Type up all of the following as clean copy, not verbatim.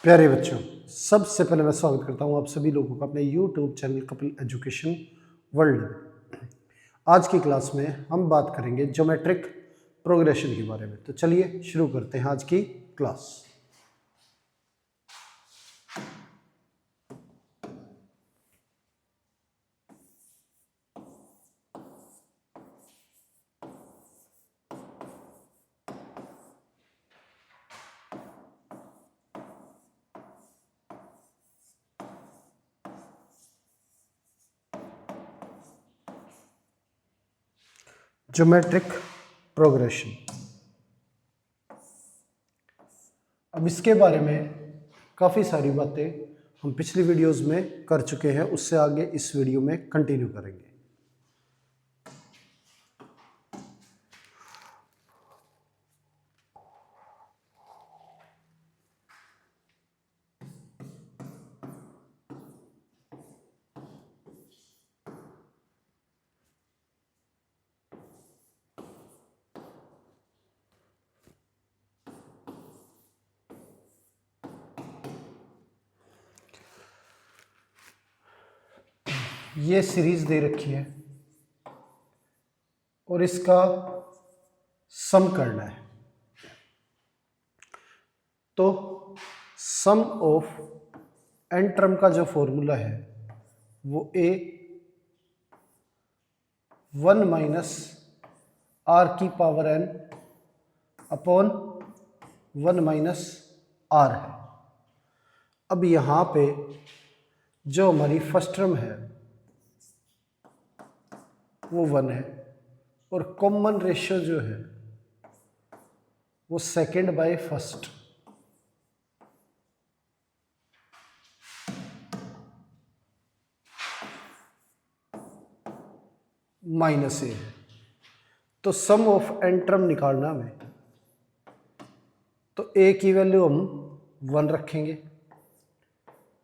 प्यारे बच्चों, सबसे पहले मैं स्वागत करता हूं आप सभी लोगों का अपने YouTube channel Kapil education world में। आज की क्लास में हम बात करेंगे ज्योमेट्रिक प्रोग्रेशन के बारे में। तो चलिए शुरू करते हैं आज की क्लास। ज्योमेट्रिक प्रोग्रेशन, अब इसके बारे में काफ़ी सारी बातें हम पिछली वीडियोस में कर चुके हैं, उससे आगे इस वीडियो में कंटिन्यू करेंगे। ये सीरीज दे रखी है और इसका सम करना है। तो सम ऑफ एन टर्म का जो फॉर्मूला है वो ए 1 माइनस आर की power n upon 1 minus r है। अब यहाँ पे जो हमारी फर्स्ट टर्म है वो 1 है और कॉमन रेशियो जो है वो सेकेंड बाय फर्स्ट माइनस ए है। तो सम ऑफ एन टर्म निकालना हमें, तो ए की वैल्यू हम 1 रखेंगे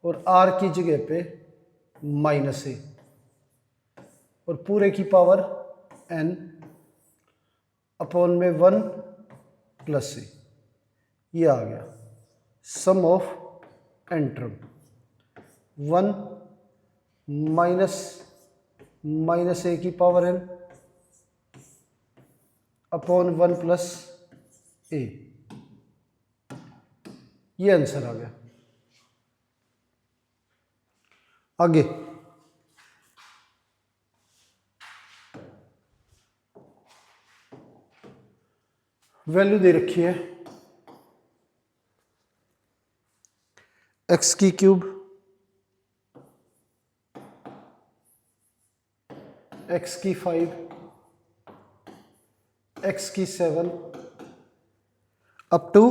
और आर की जगह पे माइनस ए और पूरे की पावर एन अपॉन में 1 प्लस ए। ये आ गया सम ऑफ एन टर्म। 1 माइनस ए की पावर एन अपॉन 1 प्लस ए। ये आंसर आ गया। आगे वैल्यू दे रखी है एक्स की क्यूब, एक्स की 5, एक्स की 7 अप टू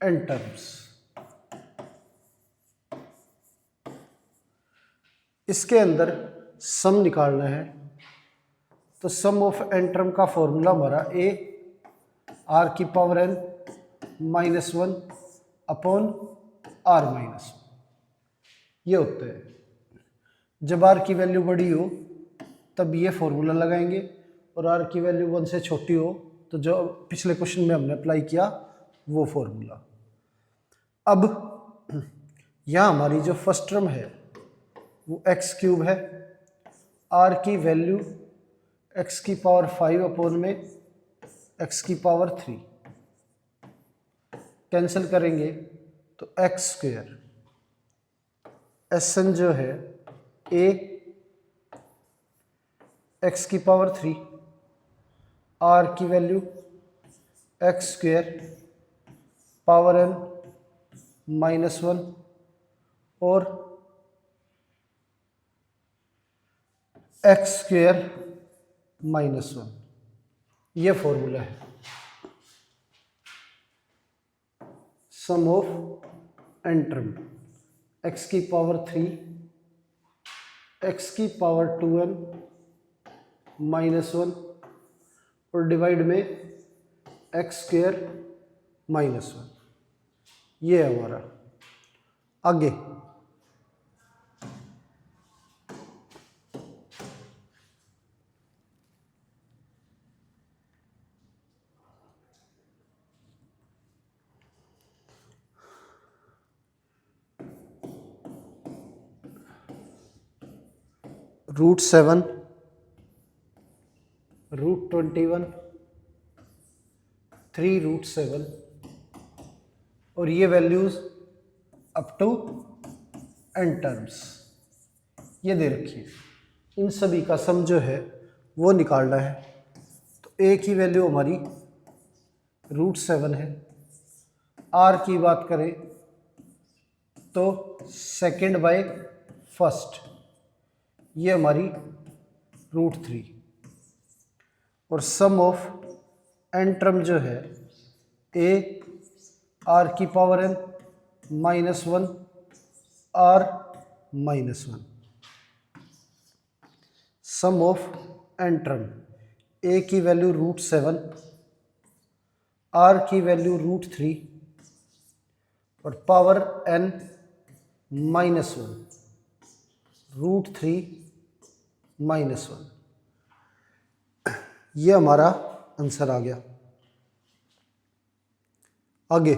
एन टर्म्स। इसके अंदर सम निकालना है, तो सम ऑफ एन टर्म का फॉर्मूला हमारा ए आर की power N minus 1 upon are minus 1 ये होता है। जब आर की वैल्यू बड़ी हो तब ये फॉर्मूला लगाएंगे और आर की वैल्यू 1 से छोटी हो तो जो पिछले क्वेश्चन में हमने अप्लाई किया वो फॉर्मूला। अब यहाँ हमारी जो फर्स्ट टर्म है वो एक्स क्यूब है, आर की वैल्यू एक्स की पावर 5 अपॉन में एक्स की पावर 3 कैंसिल करेंगे तो एक्स स्क्वेयर एस एन जो है ए एक्स की पावर 3 आर की value x square power N minus 1 और एक्स स्क्वेयर माइनस 1। ये फॉर्मूला है sum of n term. X की पावर 3 एक्स की पावर 2n माइनस 1 और डिवाइड में एक्स स्क्वेयर माइनस 1। ये है हमारा। आगे √7, √21, 3√7 और ये values up to n terms ये दे रखी है। इन सभी का सम जो है वो निकालना है। तो a की वैल्यू हमारी √7 है। r की बात करें तो सेकेंड बाय फर्स्ट ये हमारी √3 और सम ऑफ n टर्म जो है a r की पावर n -1 r -1 sum of n term a की वैल्यू √7 r की वैल्यू √3 और पावर n -1 √3 -1 ये हमारा आंसर आ गया। आगे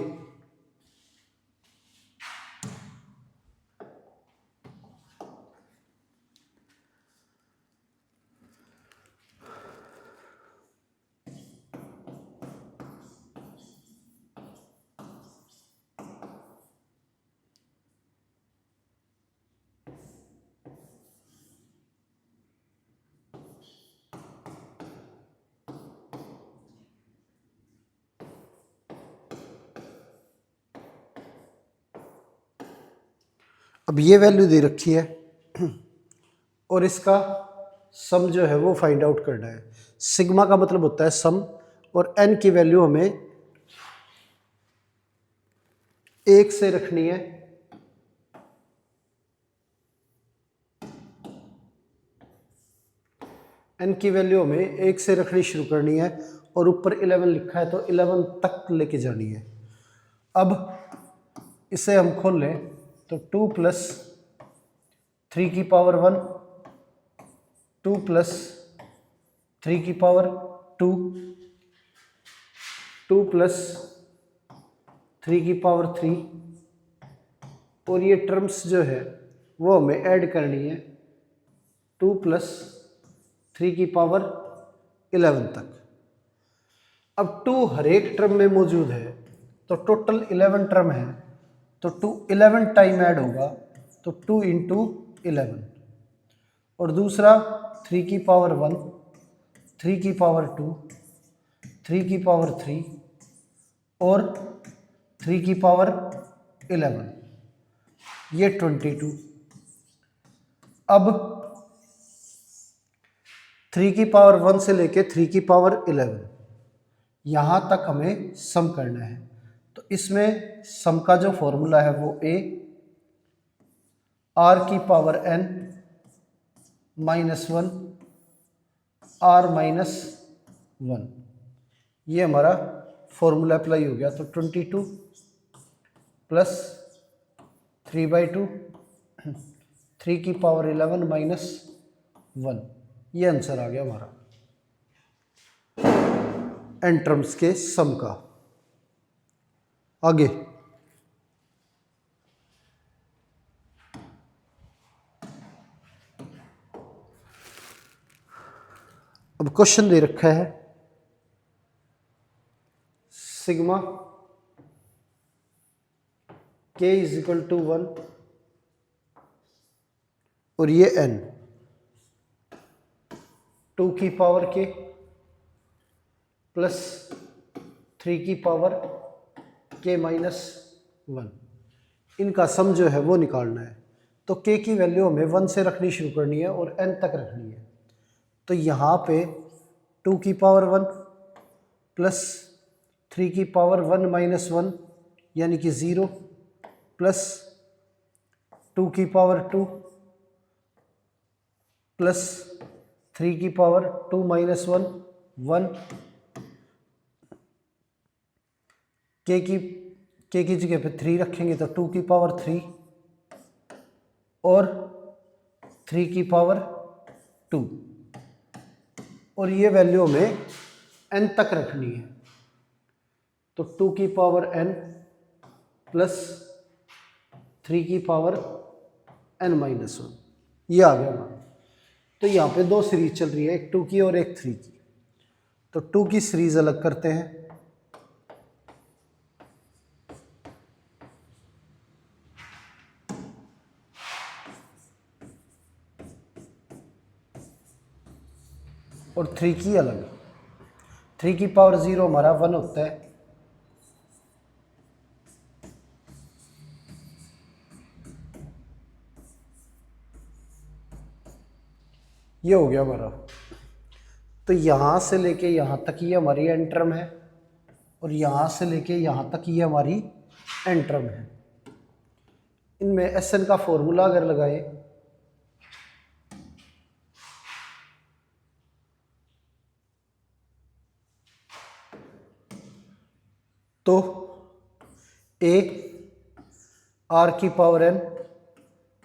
अब ये वैल्यू दे रखी है और इसका सम जो है वो फाइंड आउट करना है। सिग्मा का मतलब होता है सम और n की वैल्यू हमें 1 से रखनी है। n की वैल्यू हमें 1 से रखनी शुरू करनी है और ऊपर 11 लिखा है तो 11 तक लेके जानी है। अब इसे हम खोल लें तो 2 + 3 की पावर 1 2 + 3 की पावर 2 2 + 3 की पावर 3 और ये टर्म्स जो है वो हमें ऐड करनी है 2 + 3 की पावर 11 तक। अब 2 हर एक टर्म में मौजूद है तो टोटल 11 टर्म है तो 2 11 टाइम ऐड होगा तो 2 × 11 और दूसरा 3 की पावर 1 3 की पावर 2 3 की पावर 3 और 3 की पावर 11 ये 22। अब 3 की पावर 1 से लेके 3 की पावर 11 यहाँ तक हमें सम करना है। तो इसमें सम का जो फॉर्मूला है वो a r की पावर n -1 r -1 ये हमारा फॉर्मूला अप्लाई हो गया। तो 22 + 3/2 3 की पावर 11 -1 ये आंसर आ गया हमारा n टर्म्स के सम का। आगे अब क्वेश्चन दे रखा है सिग्मा k = 1 और ये n 2 की पावर k + 3 की पावर k -1 इनका सम जो है वो निकालना है। तो k की वैल्यू हमें 1 से रखनी शुरू करनी है और n तक रखनी है। तो यहाँ पे 2 की पावर 1 + 3 की पावर 1 -1 यानी कि 0 + 2 की पावर 2 + 3 की पावर 2 -1 1 k की जगह पे 3 रखेंगे तो 2 की पावर 3 और 3 की पावर 2 और ये वैल्यू हमें n तक रखनी है। तो 2 की पावर n + 3 की पावर n -1 ये आ गया हमारा। तो यहाँ पे दो सीरीज चल रही है, एक 2 की और एक 3 की। तो 2 की सीरीज अलग करते हैं, और 3 की अलग। 3 की पावर 0 हमारा 1 होता है, ये हो गया हमारा। तो यहाँ से लेके यहाँ तक ये हमारी एन टर्म है, और यहाँ से लेके यहाँ तक ये हमारी एन टर्म है। इनमें एस एन का फॉर्मूला अगर लगाए तो ए आर की पावर एन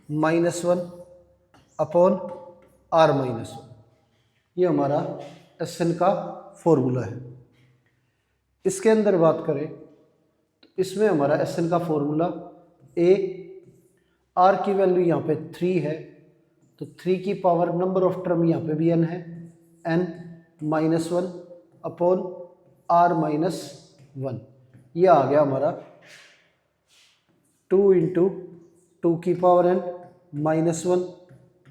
-1 अपॉन आर -1, ये हमारा एस एन का फॉर्मूला है। इसके अंदर बात करें तो इसमें हमारा एस एन का फॉर्मूला ए आर की वैल्यू यहाँ पे 3 है, तो 3 की पावर नंबर ऑफ टर्म यहाँ पे भी एन है, एन -1 अपॉन आर -1, ये आ गया हमारा 2 इंटू 2 की पावर एन -1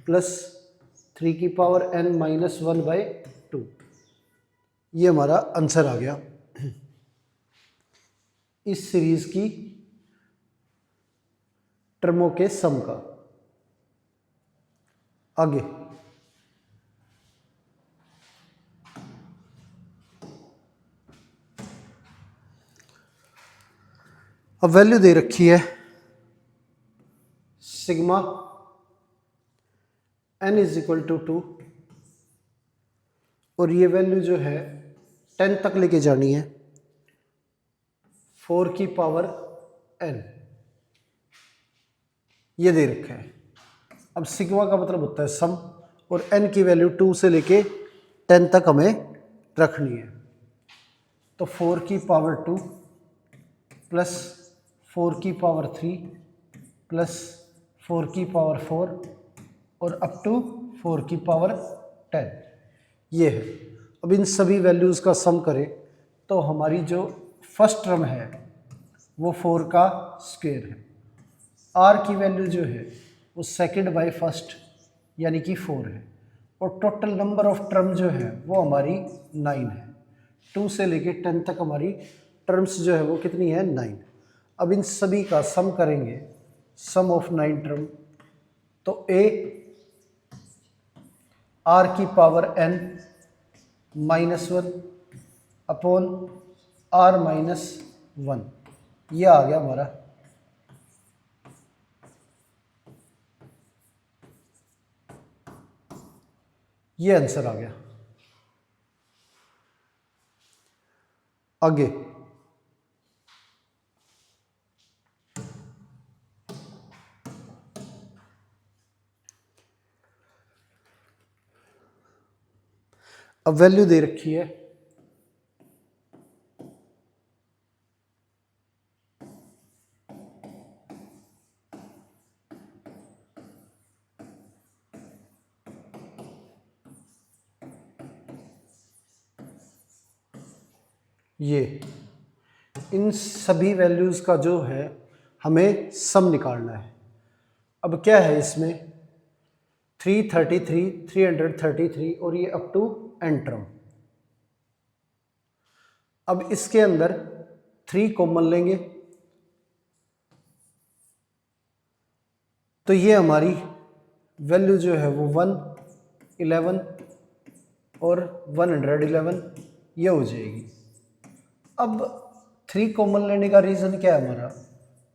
प्लस 3 की पावर एन -1/2, ये हमारा आंसर आ गया इस सीरीज की टर्मों के सम का। आगे अब वैल्यू दे रखी है sigma n is equal to 2, और ये वैल्यू जो है 10 तक लेके जानी है, 4 की पावर n, ये दे रखा है। अब सिग्मा का मतलब होता है सम, और n की वैल्यू 2 से लेके 10 तक हमें रखनी है। तो 4 की पावर 2 प्लस 4 की पावर 3 प्लस 4 की पावर 4 और अप टू 4 की पावर 10, ये है। अब इन सभी वैल्यूज़ का सम करें तो हमारी जो फर्स्ट टर्म है वो 4 का स्क्वायर है। आर की वैल्यू जो है वो सेकंड बाय फर्स्ट यानी कि 4 है, और टोटल नंबर ऑफ टर्म जो है वो हमारी 9 है। 2 से लेके 10 तक हमारी टर्म्स जो है वो कितनी है, 9। अब इन सभी का सम करेंगे, सम ऑफ 9 टर्म, तो ए आर की पावर n -1 अपॉन आर -1, ये आ गया हमारा। ये आंसर आ गया। आगे अब वैल्यू दे रखी है ये, इन सभी वैल्यूज़ का जो है हमें सम निकालना है। अब क्या है इसमें 333 333 और ये अप टू एन टर्म। अब इसके अंदर 3 कॉमन लेंगे तो ये हमारी वैल्यू जो है वो 111 और 111 ये हो जाएगी। अब 3 कॉमन लेने का रीज़न क्या है हमारा,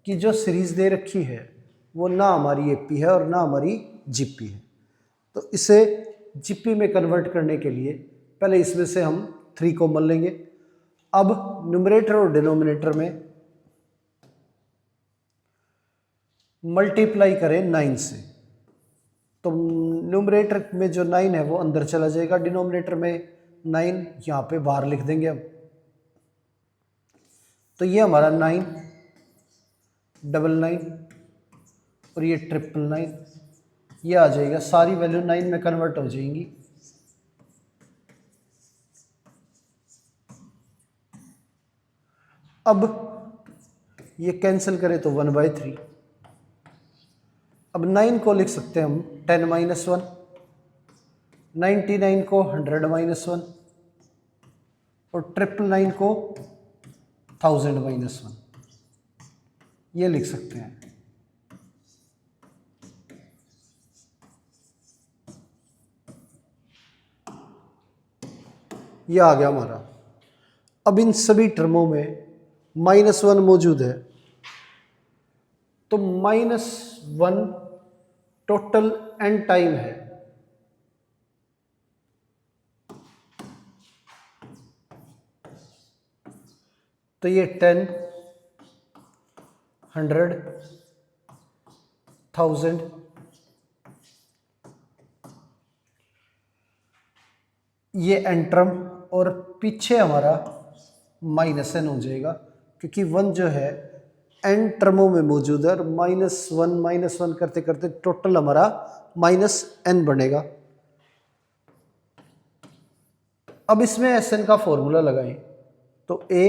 कि जो सीरीज दे रखी है वो ना हमारी एपी है और ना हमारी जीपी है। तो इसे जीपी में कन्वर्ट करने के लिए पहले इसमें से हम 3 कॉमन लेंगे। अब न्यूमरेटर और डिनोमिनेटर में मल्टीप्लाई करें 9 से, तो न्यूमरेटर में जो 9 है वो अंदर चला जाएगा, डिनोमिनेटर में 9 यहाँ पे बाहर लिख देंगे। अब तो ये हमारा 9 99 और ये 999, ये आ जाएगा, सारी वैल्यू 9 में कन्वर्ट हो जाएंगी। अब ये कैंसिल करें तो 1/3। अब 9 को लिख सकते हैं हम 10 - 1, 99 को 100 - 1 और 999 को 1000 - 1, ये लिख सकते हैं। ये आ गया हमारा। अब इन सभी टर्मों में -1 मौजूद है, तो -1 टोटल एन टाइम है। तो ये 10, 100, 1000, ये एन टर्म और पीछे हमारा -n हो जाएगा, क्योंकि 1 जो है एन टर्मों में मौजूद है और -1 करते करते टोटल हमारा -n बनेगा। अब इसमें Sn का फॉर्मूला लगाएं तो a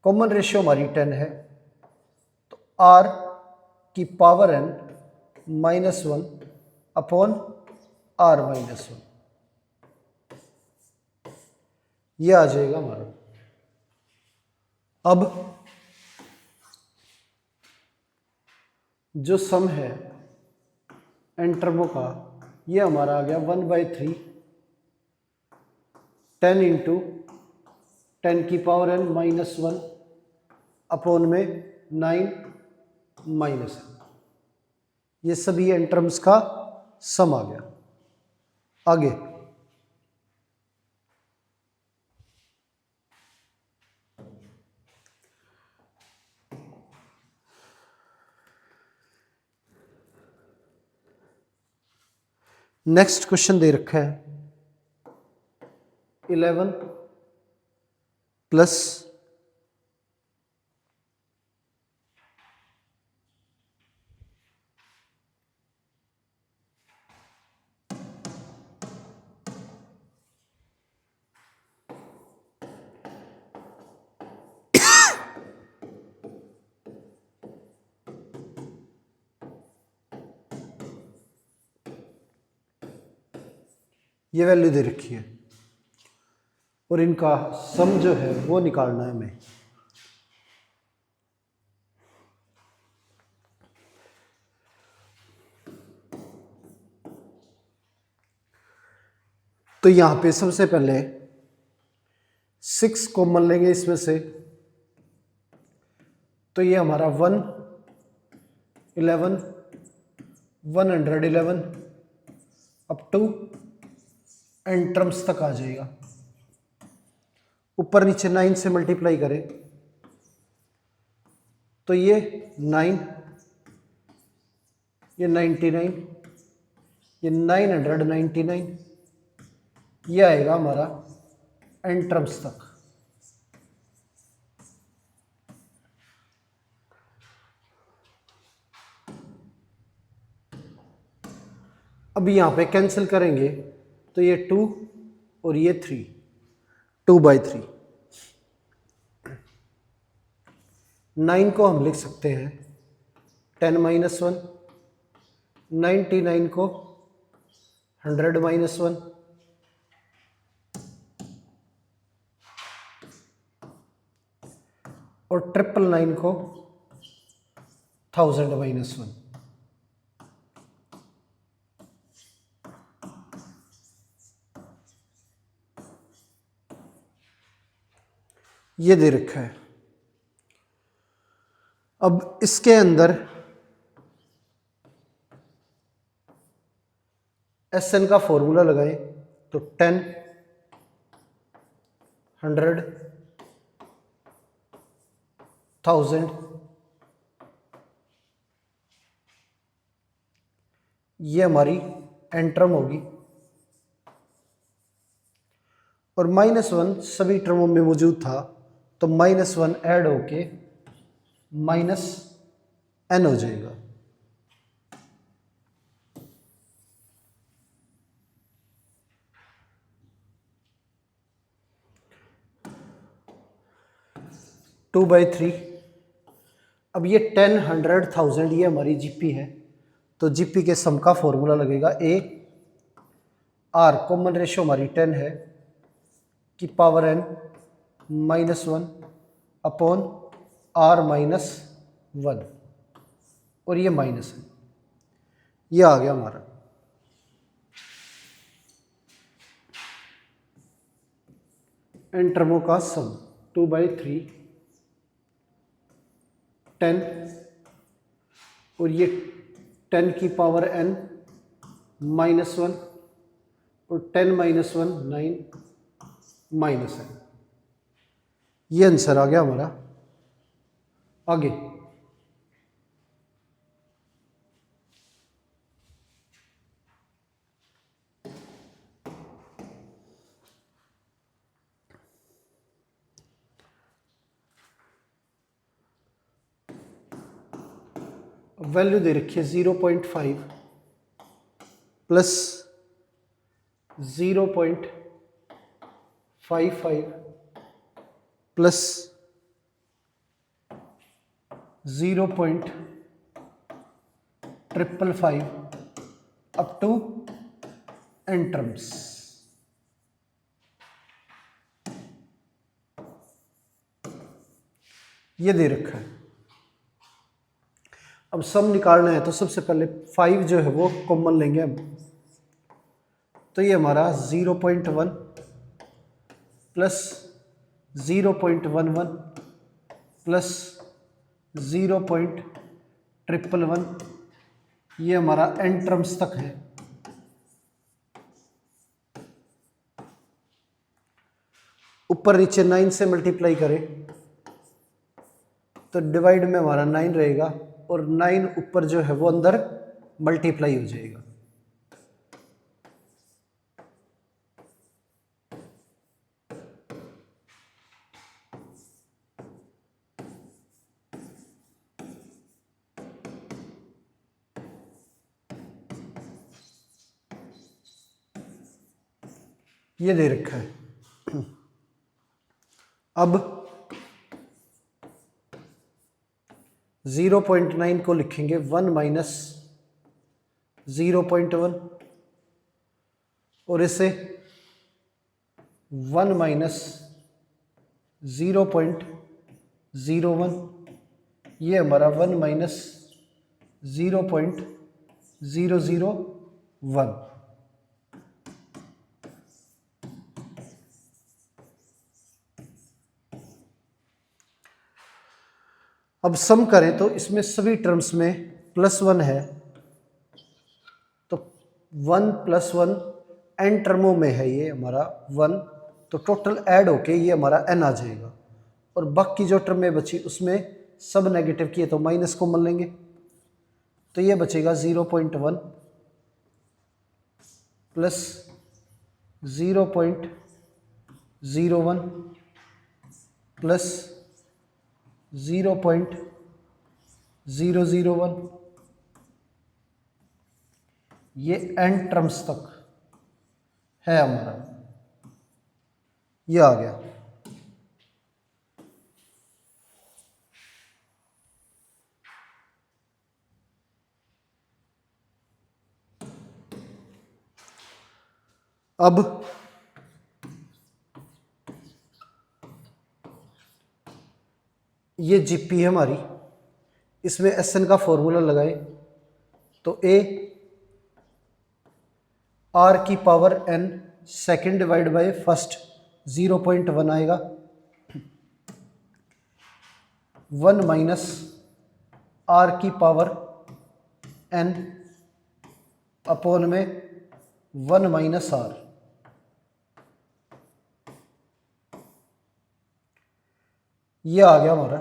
कॉमन रेशियो हमारी 10 है, तो r की पावर n -1 अपॉन r -1, ये आ जाएगा हमारा। अब जो सम है एन टर्मों का, ये हमारा आ गया 1/3 10 इंटू 10 की पावर n -1 अपॉन में 9 -n, ये सभी एन टर्म्स का सम आ गया। आगे नेक्स्ट क्वेश्चन दे रखा है 11 प्लस ये वैल्यू दे रखी है और इनका सम जो है वो निकालना है हमें। तो यहां पे सबसे पहले 6 कॉमन लेंगे इसमें से, तो ये हमारा 111 111 अप टू एन टर्म्स तक आ जाएगा। ऊपर नीचे 9 से मल्टीप्लाई करें तो ये 9, ये 99, ये 999, ये आएगा हमारा एन टर्म्स तक। अब यहां पे कैंसिल करेंगे तो ये 2 और ये 3, 2/3। 9 को हम लिख सकते हैं 10 - 1, 99 को 100 - 1 और 999 को 1000 - 1। ये दे रखा है। अब इसके अंदर Sn का फॉर्मूला लगाएं तो 10, 100, 1000, ये हमारी एन टर्म होगी और -1 सभी टर्मों में मौजूद था, तो -1 ऐड होके -n हो जाएगा। 2/3। अब ये 10, 100, 1000 ये हमारी जीपी है, तो जीपी के सम का फॉर्मूला लगेगा ए आर, कॉमन रेशियो हमारी 10 है, की पावर n -1 अपॉन r -1, और ये माइनस है, ये आ गया हमारा। n टर्मों का सम 2/3 10, और ये 10 की पावर n -1, और 10 -1 9 माइनस है। ये आंसर आ गया हमारा। आगे वैल्यू दे रखी है 0.5 plus 0.55 plus 0.555 up to n terms. ये दे रखा है। अब सम निकालना है तो सबसे पहले 5 जो है वो कॉमन लेंगे हम, तो ये हमारा 0.1 प्लस 0.11 प्लस 0.111, ये हमारा n टर्म्स तक है। ऊपर नीचे 9 से मल्टीप्लाई करें तो डिवाइड में हमारा 9 रहेगा, और 9 ऊपर जो है वो अंदर मल्टीप्लाई हो जाएगा। ये दे रखा है। अब 0.9 को लिखेंगे 1 माइनस 0.1, और इसे 1 माइनस 0.01, ये हमारा 1 माइनस 0.001। अब सम करें तो इसमें सभी टर्म्स में +1 है, तो 1 + 1 n टर्मों में है ये हमारा 1, तो टोटल ऐड होके ये हमारा n आ जाएगा। और बाकी जो टर्में बची उसमें सब नेगेटिव किए तो माइनस कॉमन लेंगे, तो ये बचेगा 0.1 प्लस 0.01 प्लस 0.001, ये n टर्म्स तक है हमारा, ये आ गया। अब ये जीपी है हमारी, इसमें एसएन का फॉर्मूला लगाए तो ए आर की पावर n second divide by first 0.1 आएगा, 1 माइनस आर की पावर n अपॉन में 1 माइनस आर, ये आ गया हमारा।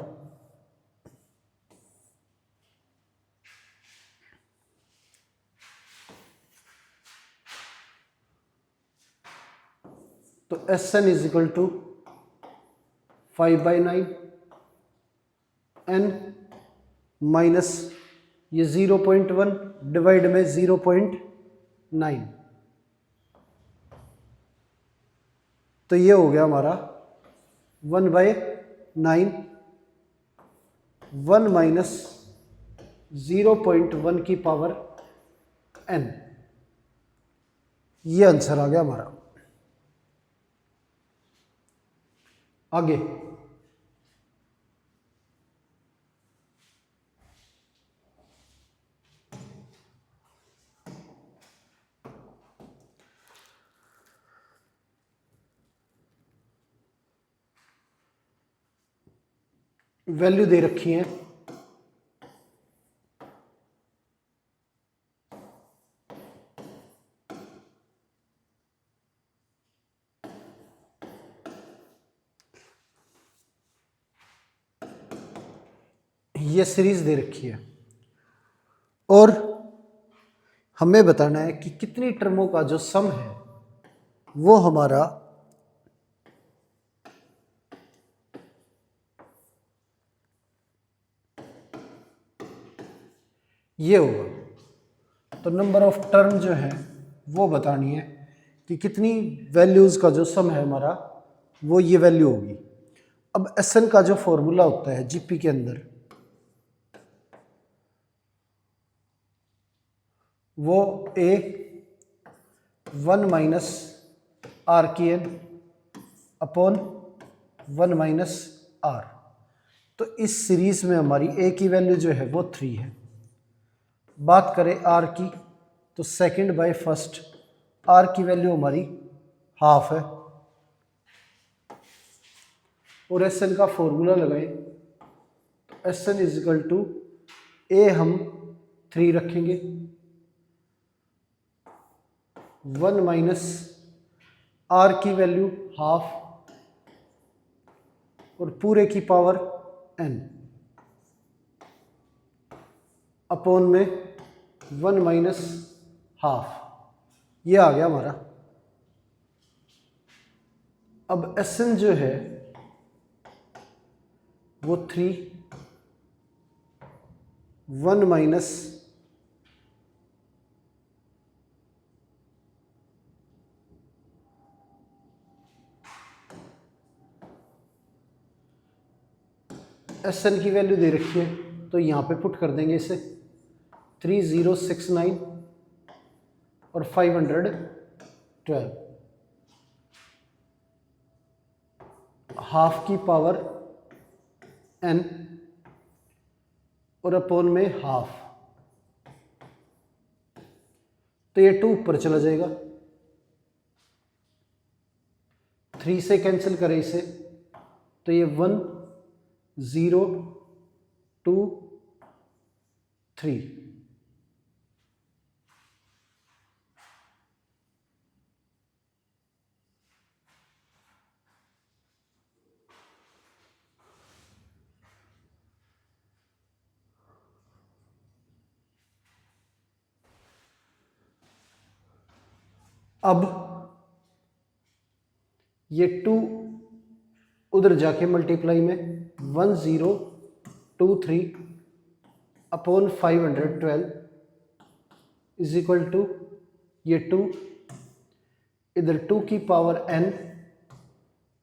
तो Sn is equal to 5/9 n minus ये 0.1 डिवाइड में 0.9, तो ये हो गया हमारा 1/9 1 माइनस 0.1 की पावर n। ये आंसर आ गया हमारा। आगे वैल्यू दे रखी है। ये सीरीज दे रखी है और हमें बताना है कि कितनी टर्मों का जो सम है वो हमारा ये होगा। तो नंबर ऑफ टर्म जो है वो बतानी है कि कितनी वैल्यूज़ का जो सम है हमारा वो ये वैल्यू होगी। अब एसएन का जो फॉर्मूला होता है जीपी के अंदर वो ए 1 माइनस आर की एन अपॉन 1 माइनस आर। तो इस सीरीज में हमारी ए की वैल्यू जो है वो 3 है। बात करें आर की तो सेकंड बाय फर्स्ट आर की वैल्यू हमारी हाफ है और एस एन का फॉर्मूला लगाएं तो एस एन इजिकल टू ए हम 3 रखेंगे 1 माइनस आर की वैल्यू हाफ और पूरे की पावर n अपॉन में 1 माइनस हाफ। ये आ गया हमारा। अब एस एन जो है वो 3 1 माइनस एस एन की वैल्यू दे रखी है तो यहाँ पे पुट कर देंगे इसे 3069 और 512 हाफ की पावर n और अपॉन में हाफ। तो ये 2 ऊपर चला जाएगा 3 से कैंसिल करें इसे तो ये 1 0 2 3। अब ये 2 उधर जाके मल्टीप्लाई में 1023 अपॉन 512 इज इक्वल टू ये 2 इधर 2 की पावर n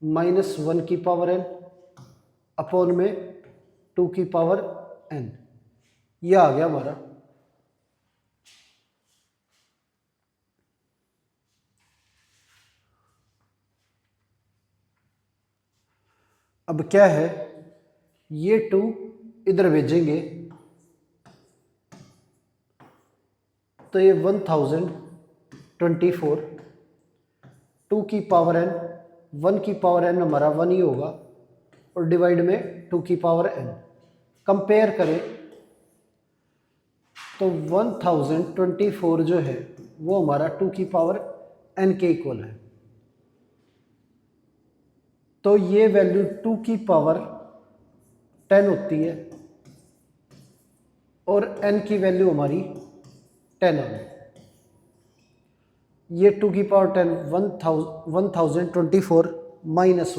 माइनस 1 की पावर n अपॉन में 2 की पावर n। ये आ गया हमारा। अब क्या है ये 2 इधर भेजेंगे तो ये 1024 2 की पावर n 1 की पावर n हमारा 1 ही होगा और डिवाइड में 2 की पावर n। कंपेयर करें तो 1024 जो है वो हमारा 2 की पावर n के इक्वल है। तो ये वैल्यू 2 की पावर 10 होती है और n की वैल्यू हमारी 10 आ गई। ये 2 की पावर 10 1024 माइनस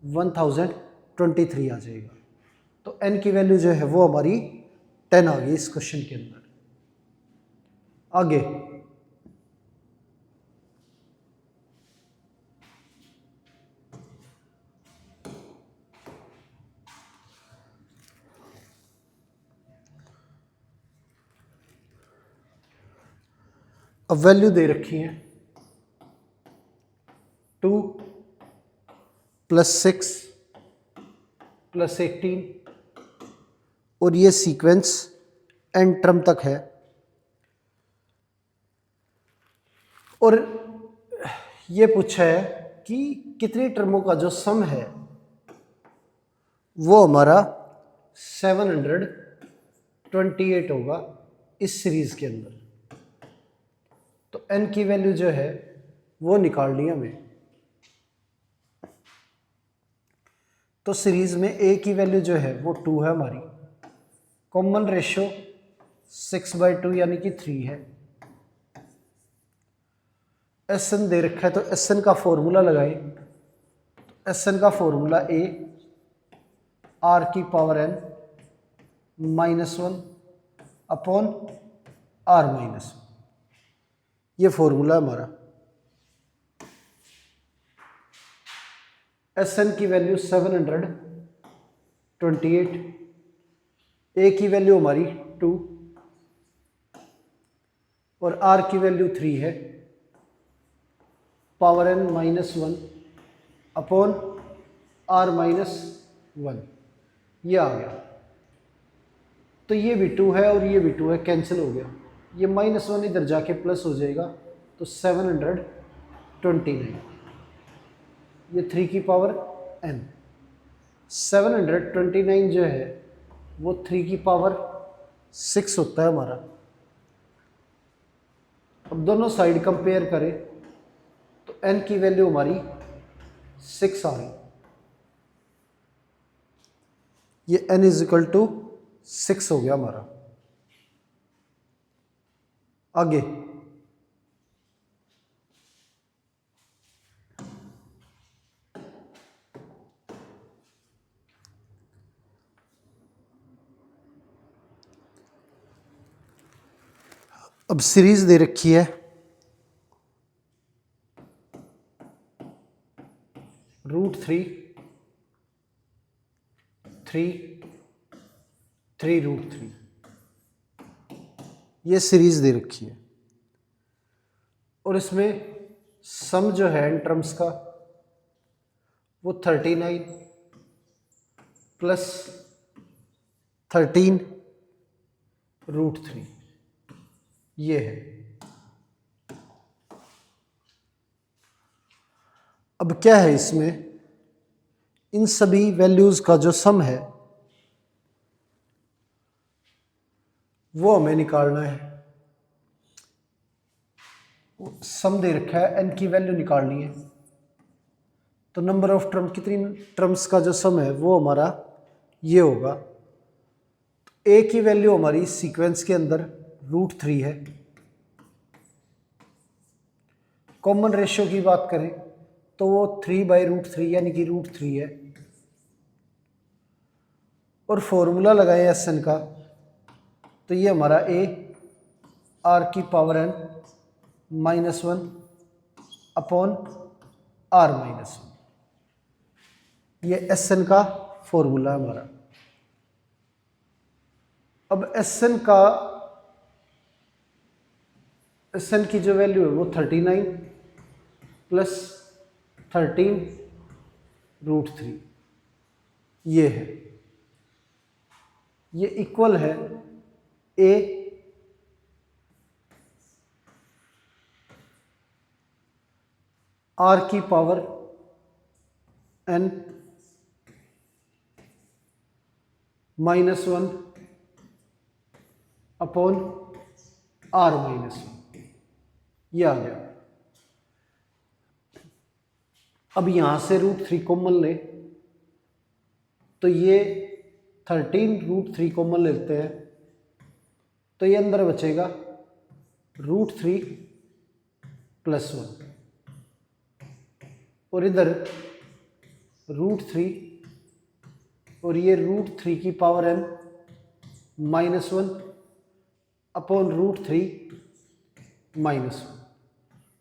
1 1023 आ जाएगा। तो n की वैल्यू जो है वो हमारी 10 आ गई इस क्वेश्चन के अंदर। आगे अब वैल्यू दे रखी है 2 + 6 + 18 और ये सीक्वेंस एन टर्म तक है। और ये पूछा है कि कितनी टर्मों का जो सम है वो हमारा 728 होगा इस सीरीज के अंदर। तो n की वैल्यू जो है वो निकालनी है हमें। तो सीरीज में a की वैल्यू जो है वो 2 है हमारी। कॉमन रेशो 6/2 यानी कि 3 है। Sn दे रखा है तो Sn का फॉर्मूला लगाएं। तो Sn का formula a r⁻n -1 upon r-1, ये फॉर्मूला हमारा। Sn की वैल्यू 728, a की वैल्यू हमारी 2 और r की वैल्यू 3 है। पावर n -1 अपॉन r-1, ये आ गया। तो ये भी 2 है और ये भी 2 है, कैंसिल हो गया। ये -1 इधर जाके प्लस हो जाएगा तो 729, ये 3 की पावर n। 729 जो है वो 3 की पावर 6 होता है हमारा। अब दोनों साइड कंपेयर करें तो n की वैल्यू हमारी 6 आ गई। ये n = 6 हो गया हमारा। आगे अब सीरीज दे रखी है √3 3 3 √3, ये सीरीज दे रखी है। और इसमें सम जो है इन टर्म्स का वो 39 + 13 √3, ये है। अब क्या है इसमें, इन सभी वैल्यूज का जो सम है वो हमें निकालना है। सम दे रखा है, n की वैल्यू निकालनी है। तो नंबर ऑफ टर्म, कितनी टर्म्स का जो सम है वो हमारा ये होगा। a की वैल्यू हमारी सीक्वेंस के अंदर √3 है। कॉमन रेशियो की बात करें तो वो 3/√3 यानी कि √3 है। और फॉर्मूला लगाए Sn का तो ये हमारा a r⁻n -1 अपॉन r-1, ये Sn का फॉर्मूला है हमारा। अब Sn की जो वैल्यू है वो 39 + 13 √3, ये है। ये इक्वल है a r⁻n -1 अपॉन r-1, ये आ गया। अब यहां से √3 कॉमन ले तो ये 13 √3 कॉमन लेते हैं तो ये अंदर बचेगा √3 + 1 और इधर √3 और ये √3 की पावर n -1 अपॉन √3 -1,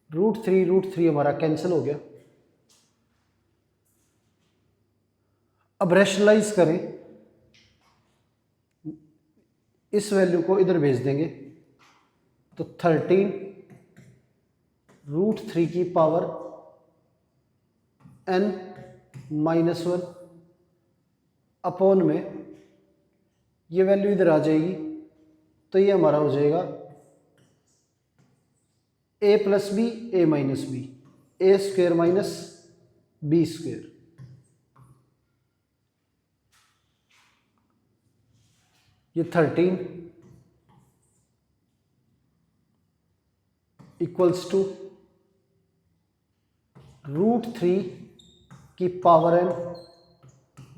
√3 हमारा कैंसिल हो गया। अब रैशनलाइज करें, इस वैल्यू को इधर भेज देंगे तो 13 √3 की पावर n-1 अपॉन में ये वैल्यू इधर आ जाएगी, तो ये हमारा हो जाएगा a plus B a minus B, A square minus B square. ये 13 इक्वल्स टू √3 की पावर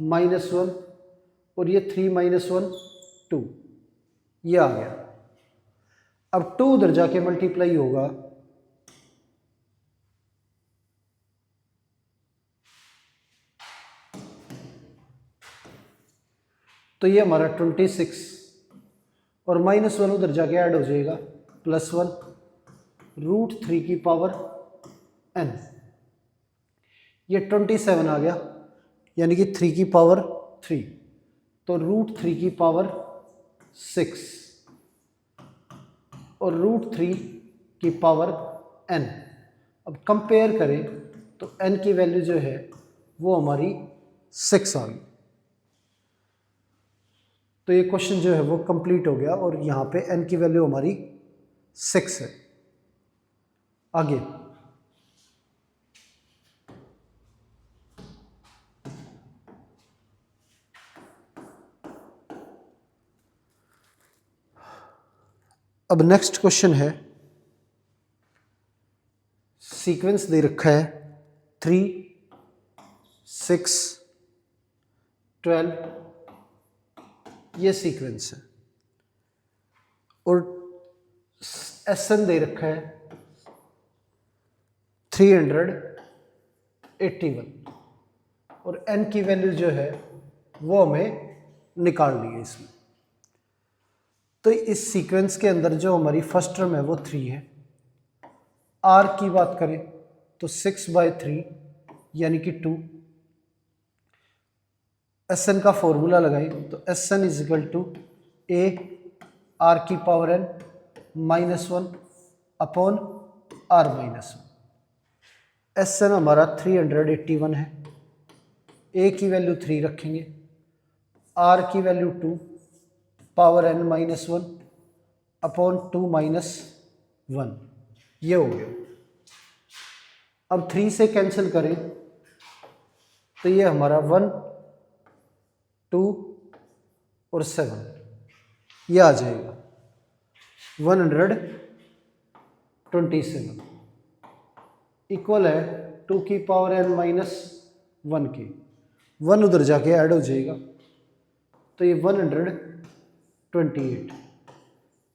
n-1 और ये 3 - 1 2, ये आ गया। अब 2 उधर जाके मल्टीप्लाई होगा, तो ये हमारा 26 और -1 उधर जाके ऐड हो जाएगा +1 √3 की पावर n, ये 27 आ गया, यानी कि 3 की पावर 3, तो √3 की पावर 6 और √3 की पावर n। अब कंपेयर करें तो n की वैल्यू जो है वो हमारी 6 आ गई। तो ये क्वेश्चन जो है वो कंप्लीट हो गया और यहाँ पे n की वैल्यू हमारी 6 है। आगे अब नेक्स्ट क्वेश्चन है, सीक्वेंस दे रखा है 3 6 12, ये सीक्वेंस है और SN दे रखा है 381 और n की वैल्यू जो है वो हमें निकालनी है इसमें। तो इस सीक्वेंस के अंदर जो हमारी फर्स्ट टर्म है वो 3 है। r की बात करें तो 6/3 यानी कि 2। SN का फॉर्मूला लगाएं तो SN is equal to a r की power n-1 upon r-1। SN हमारा 381 है, a की वैल्यू 3 रखेंगे, r की वैल्यू 2 पावर n-1 अपॉन 2 - 1, ये हो गया। अब 3 से कैंसिल करें तो ये हमारा 1 2 और 7, ये आ जाएगा 127 इक्वल है 2 की पावर n-1 के, 1 उधर जाके ऐड हो जाएगा, तो ये 128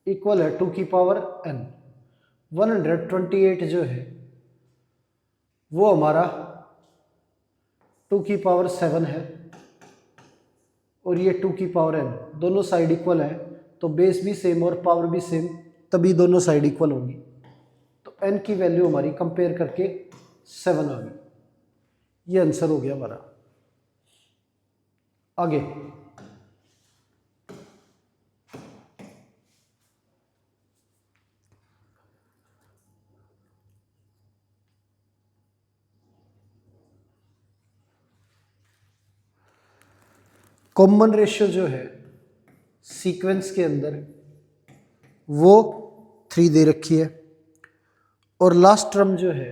इक्वल है 2 की पावर n। 128 जो है वो हमारा 2 की पावर 7 है और ये 2 की पावर n, दोनों साइड इक्वल है तो बेस भी सेम और पावर भी सेम, तभी दोनों साइड इक्वल होंगी। तो n की वैल्यू हमारी कंपेयर करके 7 आ गई, ये आंसर हो गया हमारा। आगे कॉमन रेशियो जो है सीक्वेंस के अंदर वो 3 दे रखी है और लास्ट टर्म जो है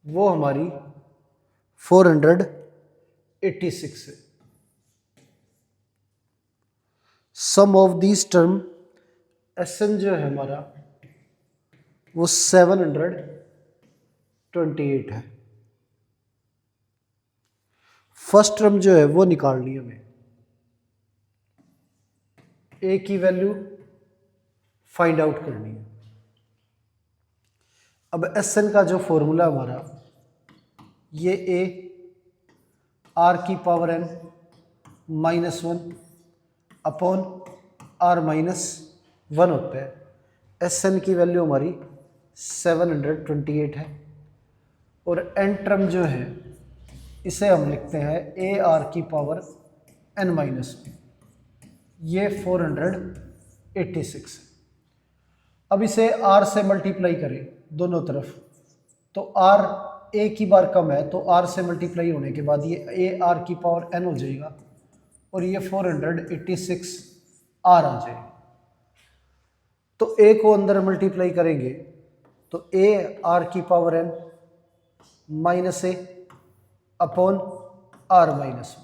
वो हमारी 486 है। Sum of these term SN जो है हमारा वो 728 है। फर्स्ट टर्म जो है वो निकालनी है हमें, a की वैल्यू फाइंड आउट करनी है। अब SN का जो फॉर्मूला हमारा, ये a r की पावर n-1 अपॉन r-1 होता है। SN की वैल्यू हमारी 728 है और n टर्म जो है इसे हम लिखते हैं a r की पावर n-1, ये 486 है। अब इसे r से मल्टीप्लाई करें दोनों तरफ, तो आर ए की बार कम है तो आर से मल्टीप्लाई होने के बाद ये ए आर की पावर एन हो जाएगा और ये 486 आर आ जाएगा। तो ए को अंदर मल्टीप्लाई करेंगे तो ए आर की power N minus A upon are minus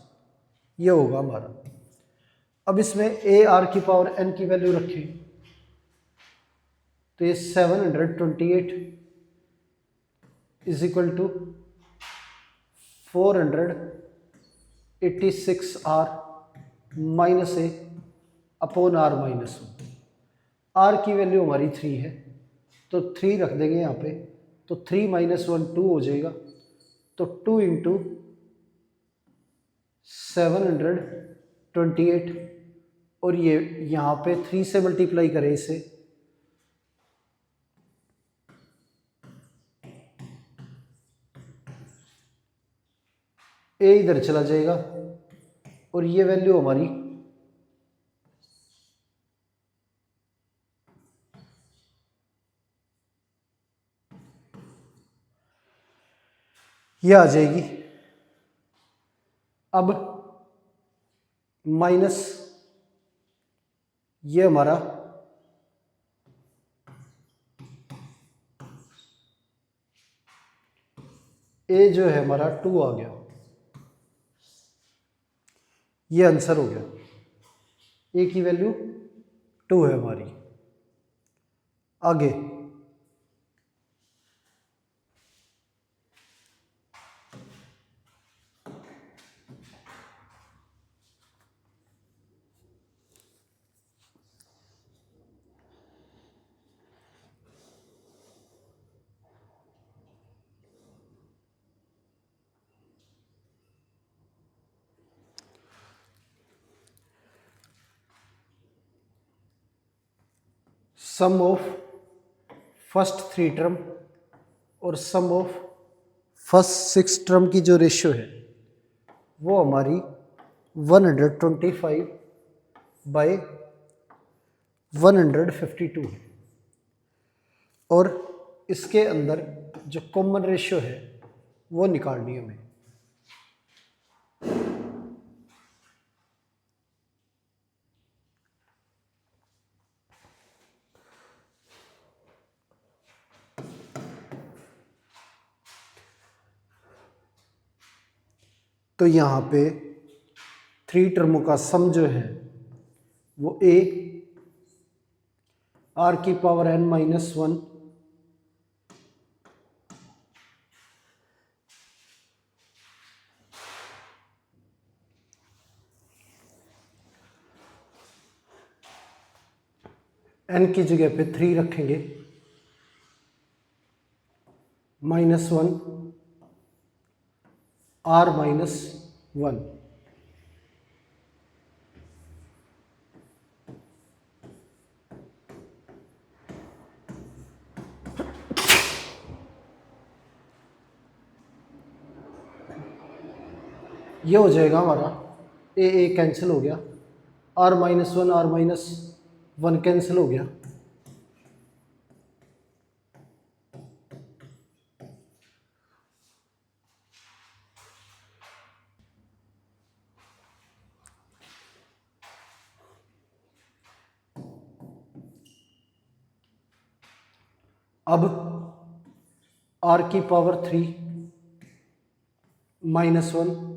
ये होगा हमारा। अब इसमें ए आर की पावर एन की वैल्यू रखें तो ये 728 is equal to 486 R minus A upon are minus are की वैल्यू हमारी 3 है तो 3 रख देंगे यहाँ पे, तो 3 माइनस 1 2 हो जाएगा, तो 2 इंटू 728 और ये यहाँ पे 3 से मल्टीप्लाई करें इसे ए इधर चला जाएगा और ये वैल्यू हमारी ये आ जाएगी। अब माइनस ये हमारा ए जो है हमारा 2 आ गया, ये आंसर हो गया। ए की वैल्यू 2 है हमारी। आगे सम ऑफ फर्स्ट 3 टर्म और सम ऑफ फर्स्ट 6 टर्म की जो रेशियो है वो हमारी 125 बाय 152 है और इसके अंदर जो कॉमन रेशियो है वो निकालनी है हमें। तो यहाँ पे 3 टर्मों का सम जो है वो ए आर की पावर एन माइनस 1 एन की जगह पे 3 रखेंगे -1 आर माइनस 1 ये हो जाएगा हमारा ए कैंसिल हो गया, R minus 1 R minus 1 cancel हो गया। अब आर की पावर 3 -1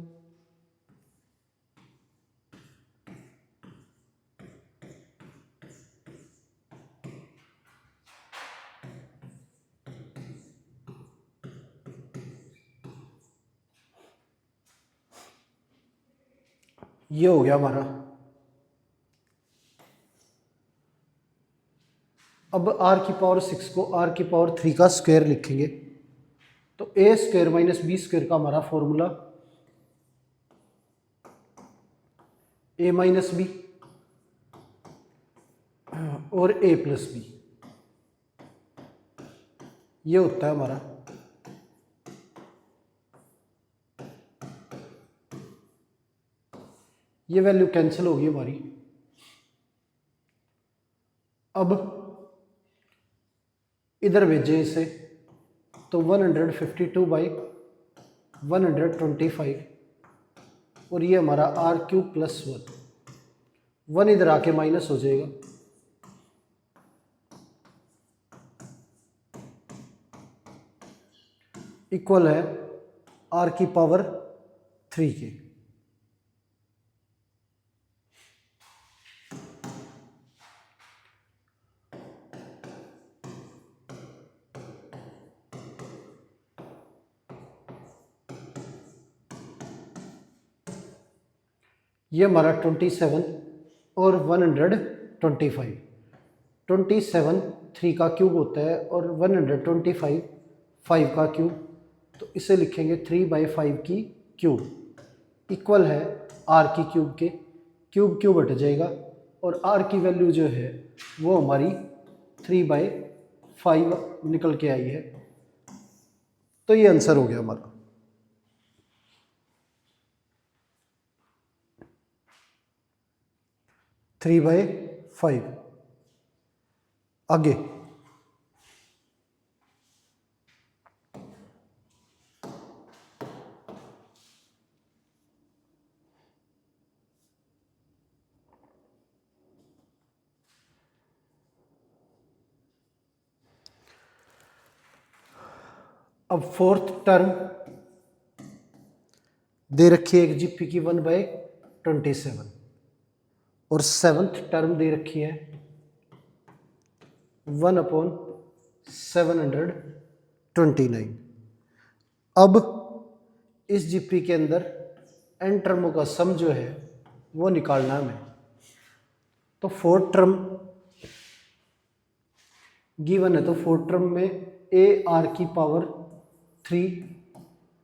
ये हो गया हमारा। अब आर की पावर 6 को आर की पावर 3 का स्क्वायर लिखेंगे तो ए स्क्वायर माइनस बी स्क्वायर का हमारा फॉर्मूला ए माइनस बी और ए प्लस बी ये होता है हमारा। ये वैल्यू कैंसिल होगी हमारी। अब इधर भेजें इसे तो 152/125 और ये हमारा r³ + 1 इधर आके माइनस हो जाएगा, इक्वल है r³ के। ये हमारा 27 और 125, 27 3 का क्यूब होता है और 125 5 का क्यूब, तो इसे लिखेंगे 3/5 की क्यूब, इक्वल है r³ के। क्यूब क्यूब हट जाएगा और r की वैल्यू जो है वो हमारी 3/5 निकल के आई है। तो ये आंसर हो गया हमारा। Three by five. आगे अब फोर्थ टर्म दे रखी है एक जीपी की 1/27 और सेवंथ टर्म दे रखी है 1/729। अब इस जीपी के अंदर एन टर्मों का सम जो है वो निकालना है हमें। तो फोर्थ टर्म गिवन है, तो फोर्थ टर्म में ar³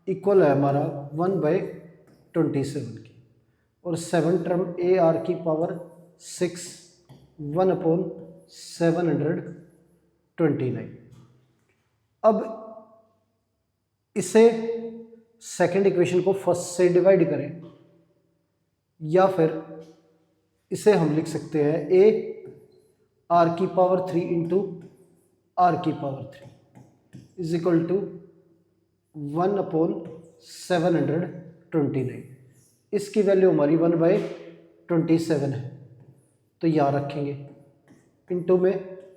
इक्वल है हमारा 1/27 की, और सेवन टर्म ar6 1/729। अब इसे सेकेंड इक्वेशन को फर्स्ट से डिवाइड करें, या फिर इसे हम लिख सकते हैं ar³ into r³ is equal to 1/729। इसकी वैल्यू हमारी 1/27 है, तो यहाँ रखेंगे इंटू में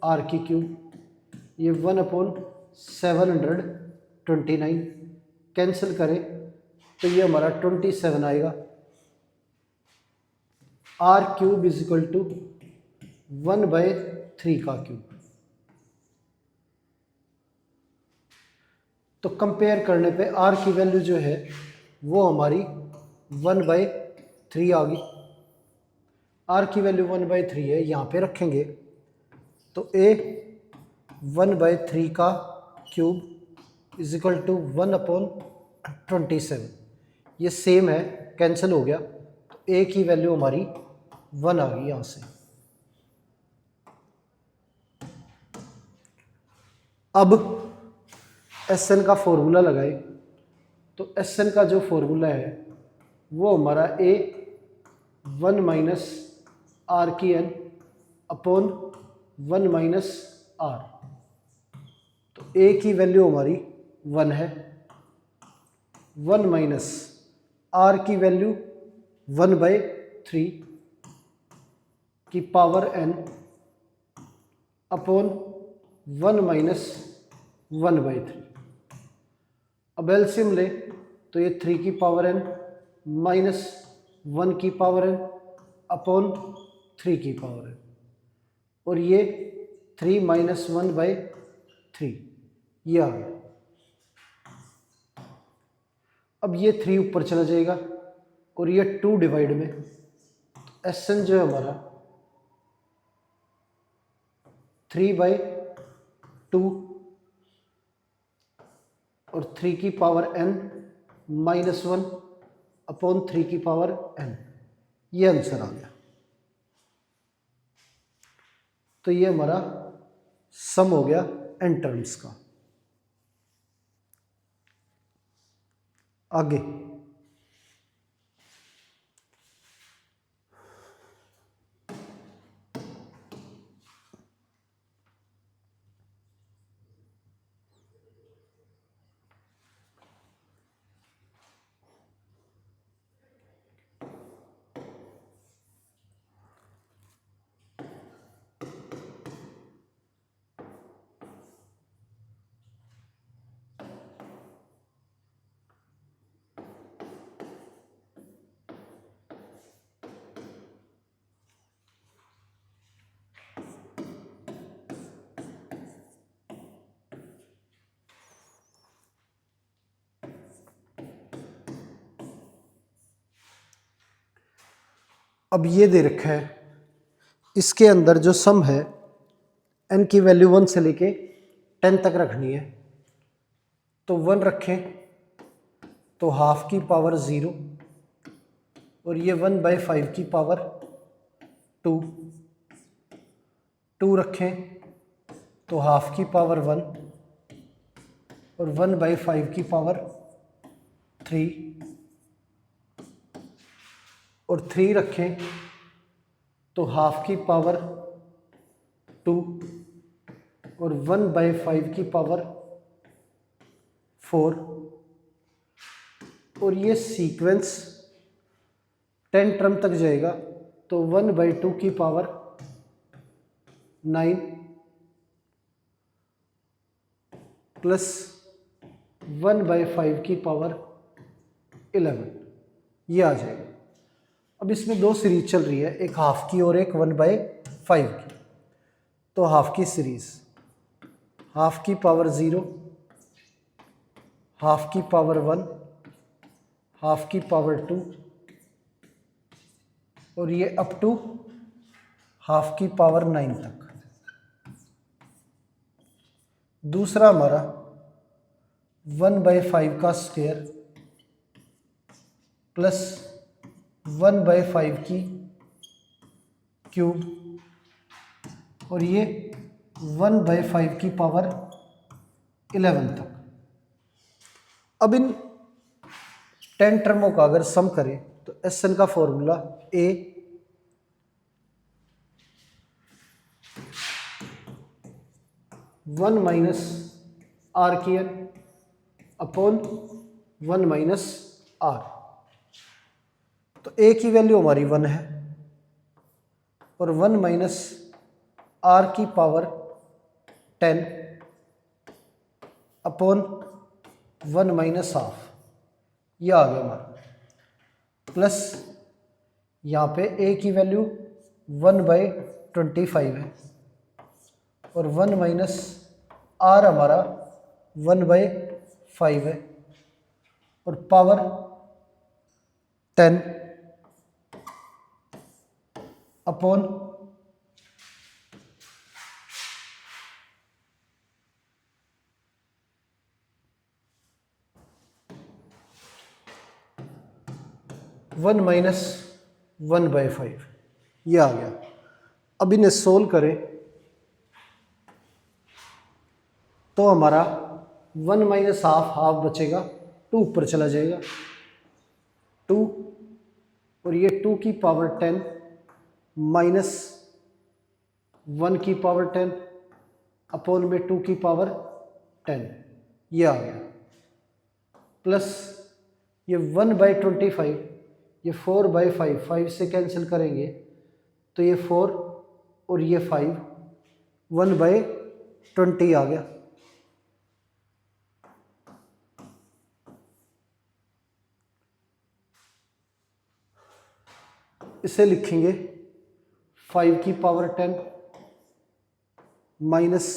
r³, ये 1/729 कैंसिल करें तो ये हमारा 27 आएगा। r³ इज इक्वल टू 1/3 का क्यूब। तो कंपेयर करने पे r की वैल्यू जो है वो हमारी 1/3 आ गई। r की वैल्यू 1/3 है, यहाँ पे रखेंगे तो 1/3 का क्यूब इज इक्वल टू 1/27। ये सेम है, कैंसिल हो गया, तो a की वैल्यू हमारी 1 आ गई यहाँ से। अब SN का फॉर्मूला लगाए, तो SN का जो फॉर्मूला है वो हमारा a1 minus r⁻n upon 1 minus r। तो a की वैल्यू हमारी 1 है, 1 माइनस r की वैल्यू 1/3 की पावर n अपॉन 1 माइनस 1/3। अब एलसीएम ले तो ये 3 की पावर n माइनस 1 की पावर n अपॉन 3 की पावर n, और ये 3 माइनस 1/3 ये आ गया। अब ये 3 ऊपर चला जाएगा और ये 2 डिवाइड में, तो SN जो है हमारा 3/2 और 3 की पावर n माइनस 1 अपॉन 3 की पावर n, ये आंसर आ गया। तो ये हमारा सम हो गया n टर्म्स का। आगे अब ये दे रखा है, इसके अंदर जो सम है n की वैल्यू 1 से लेके 10 तक रखनी है। तो 1 रखें तो हाफ की पावर 0 और ये 1/5 की पावर 2। 2 रखें तो हाफ की पावर 1 और 1/5 की पावर 3 और 3 रखें तो हाफ की पावर 2 और 1/5 की पावर 4। और ये सीक्वेंस 10 टर्म तक जाएगा तो 1/2 की पावर 9 प्लस 1/5 की पावर 11, ये आ जाएगा। अब इसमें दो सीरीज चल रही है, एक हाफ की और एक 1/5 की। तो हाफ की सीरीज, हाफ की पावर 0, हाफ की पावर 1, हाफ की पावर 2 और ये अप टू हाफ की पावर 9 तक। दूसरा हमारा 1/5 का स्क्वायर प्लस 1/5 की क्यूब और ये 1/5 की पावर 11 तक। अब इन 10 टर्मों का अगर सम करें तो SN का formula A one minus are की एन अपॉन 1 माइनस आर। तो A की वैल्यू हमारी 1 है और 1 माइनस आर की पावर 10 अपॉन 1 माइनस हाफ, ये आ गया हमारा। प्लस यहाँ पे A की वैल्यू 1/25 है और 1 माइनस आर हमारा 1/5 है और पावर 10 अपॉन 1 माइनस 1/5, ये आ गया। अब इन्हें सोल्व करें तो हमारा 1 माइनस हाफ बचेगा, 2 ऊपर चला जाएगा 2 और ये 2 की पावर 10 माइनस 1 की पावर 10 अपॉन में 2 की पावर 10, ये आ गया। प्लस ये 1/25, ये 4/5, 5 से कैंसिल करेंगे तो ये 4 और ये 5, 1/20 आ गया। इसे लिखेंगे 5 की पावर 10 माइनस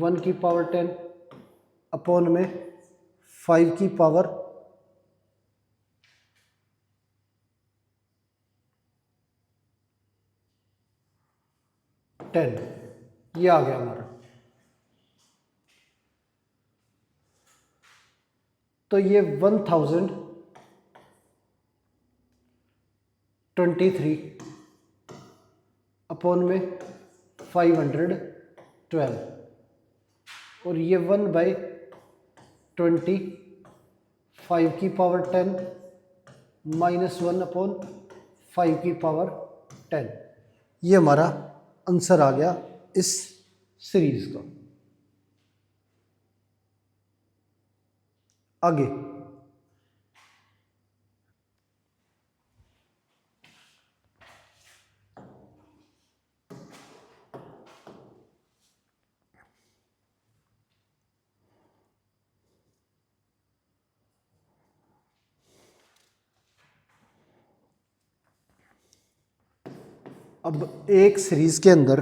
1 की पावर 10 अपॉन में 5 की पावर 10, ये आ गया हमारा। तो ये 1023 अपॉन में 512 और ये 1/20 5 की पावर 10 माइनस 1 अपॉन 5 की पावर 10, ये हमारा आंसर आ गया इस सीरीज का। आगे अब एक सीरीज के अंदर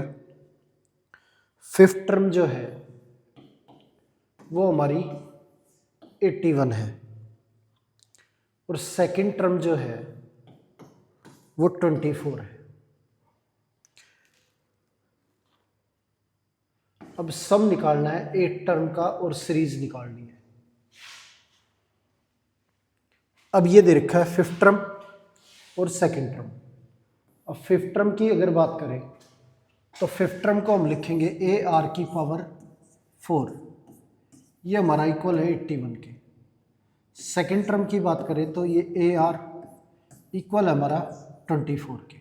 फिफ्थ टर्म जो है वो हमारी 81 है और सेकंड टर्म जो है वो 24 है। अब सम निकालना है 8 टर्म का और सीरीज निकालनी है। अब ये दे रखा है 5th टर्म और 2nd टर्म। अब 5th टर्म की अगर बात करें तो 5th टर्म को हम लिखेंगे ए आर की पावर 4, ये हमारा इक्वल है 81 के। 2nd टर्म की बात करें तो ये ए आर इक्वल है हमारा 24 के।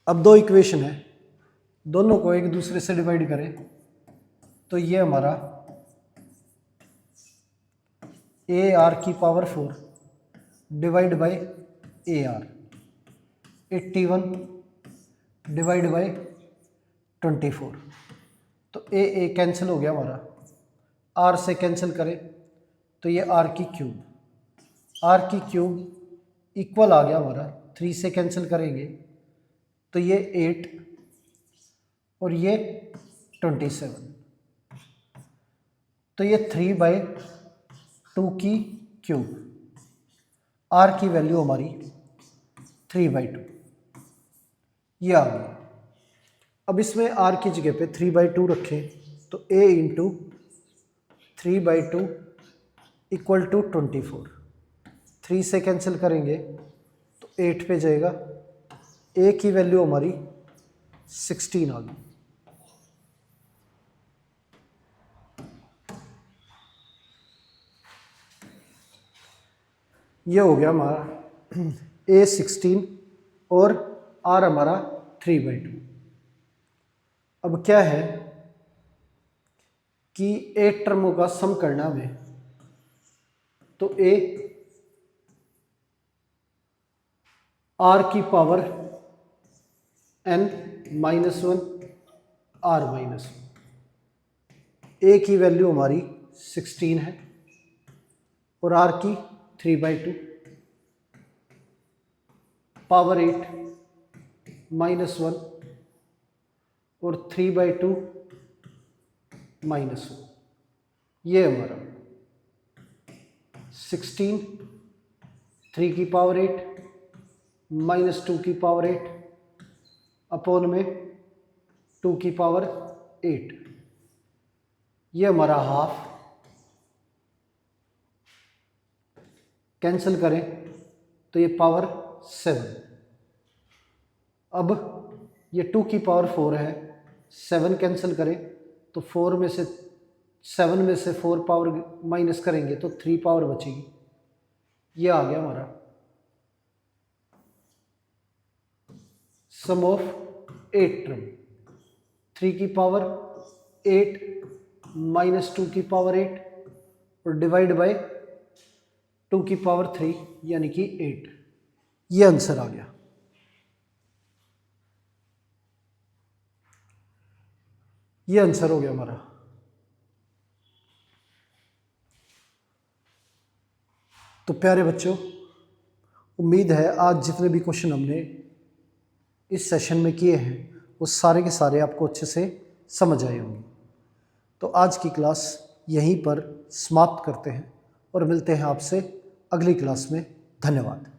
अब दो इक्वेशन है, दोनों को एक दूसरे से डिवाइड करें तो ये हमारा ए आर की power 4 divide by A R 81 divide by 24, तो ए कैंसिल हो गया हमारा, आर से कैंसिल करें तो ये आर की क्यूब इक्वल आ गया हमारा, 3 से कैंसिल करेंगे तो ये 8 और ये 27, तो ये 3/2 की क्यूब, आर की वैल्यू हमारी 3/2 ये आ गया। अब इसमें आर की जगह पे 3/2 रखें तो a इंटू 3/2 इक्वल टू 24, 3 से कैंसिल करेंगे तो 8 पे जाएगा, a की वैल्यू हमारी 16 आ गई। ये हो गया हमारा a 16 और r हमारा 3/2। अब क्या है कि 8 टर्मों का सम करना हमें, तो a r की पावर n -1 r -1, a की वैल्यू हमारी 16 है और r की 3/2, पावर 8 -1 और 3/2 -1, ये हमारा 16 3 की पावर 8 -2 की पावर 8 अपॉन में 2 की पावर 8, ये हमारा हाफ, कैंसिल करें तो ये पावर 7। अब ये 2 की पावर 4 है, 7 कैंसिल करें तो 4 में से 7 में से 4 पावर माइनस करेंगे तो 3 पावर बचेगी, ये आ गया हमारा सम ऑफ 8 टर्म, 3 की पावर 8 -2 की पावर 8 और डिवाइड बाय 2 की पावर 3 यानी कि 8, ये आंसर आ गया। ये आंसर हो गया हमारा। तो प्यारे बच्चों, उम्मीद है आज जितने भी क्वेश्चन हमने इस सेशन में किए हैं वो सारे के सारे आपको अच्छे से समझ आए होंगे। तो आज की क्लास यहीं पर समाप्त करते हैं और मिलते हैं आपसे अगली क्लास में। धन्यवाद।